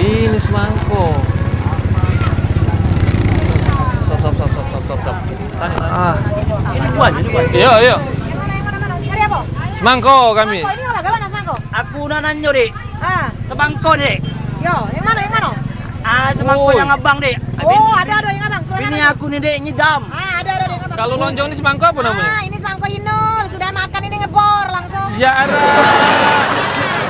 Ini semangko. Stop. Tanya. Ini buahnya, ini buahnya. Iya. Yang mana? Cari apa? Semangko kami. Semangko, ini olah galan semangko. Aku nanyo, Dek. Ah, Semangko, Dek. yo, yang mana? Semangko Oh. yang abang, Dek. Oh, ada yang abang. Sebelah Ini kanan. aku nih, Dek, nyidam. Ada yang abang. Kalau lonjong ini semangko apa namanya? Ini semangko Inul. Sudah makan ini ngebor langsung. Ya ada.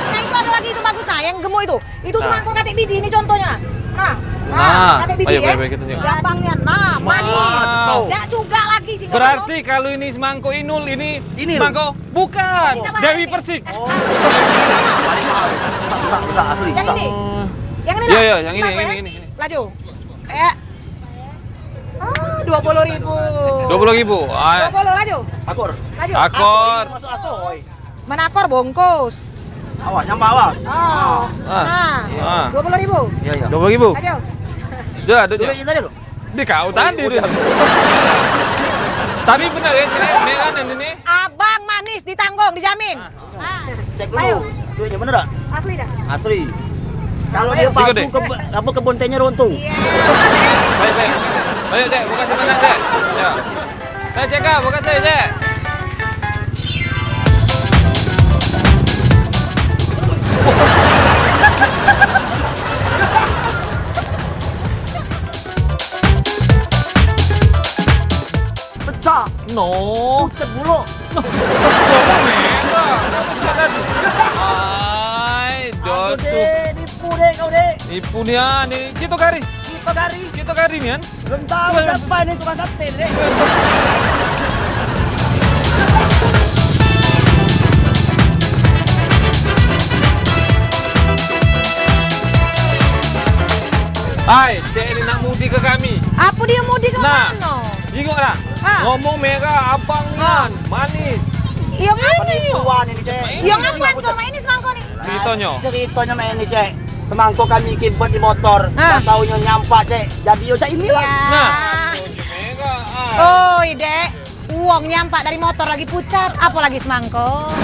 Nah, itu ada lagi itu bagus nah, yang gemuk itu. Itu semangko katek biji ini contohnya. Nah, katek biji ya. baik, kita tengok. Cabangnya, manis. Wow. Tidak juga lagi sih. Berarti kalau ini semangko Inul, ini Ini semangko bukan Sama Dewi ini. Persik. Bisa, asli. Yang Bisa. ini. Yang ini Iya, lah. iya, yang ini, Semangko ya. ini. Laju. 20.000. 20.000. 20 laju. Akor. Laju. Akor. Masuk asoy. Menakor bungkus. Awas, nyampe awas. Oh. Ah. Nah. 20.000. Iya, iya. 20.000. Laju. Udah, ada. Duitnya tadi loh. Di kau tadi udah. dia. Tapi benar ya, cek mekanan ini. Abang manis ditanggung, dijamin. Cek Ayo. dulu. Duitnya bener gak? Asli dah. Asli. Kalau Ayo. dia palsu, Ikut deh. kebun tehnya runtuh. Iya. Baik. Ayo, Cek, buka sana, Cek. Ya. Cek, buka saya, Cek. Pecah. No. Pucat bulu. Ngomong merah. Cek kan. Ay, Aku dotu. deh, nipu deh kau deh. Ipu nih, nih. Kita kari. Kita dari. nih kan. Belum tahu siapa ini tukang sate deh. Hai, Cek ini nak mudi ke kami. Apa dia mau di Nah. kemana? Bingung tak? Ah. Ngomong merah, abangan, manis. Yang ini. Tuan ini, Cek. Yang aku hancur mah ini semangko nih. Ceritanya. Ceritanya main ini, Cek. Semangko kami kimpet di motor. Nah. Tak taunya nyampak, Cek. Jadi yo cak ini lah. Ya. Nah. Merah. Oh, Dek. Uang nyampak dari motor lagi pucat, apalagi semangko. Oh.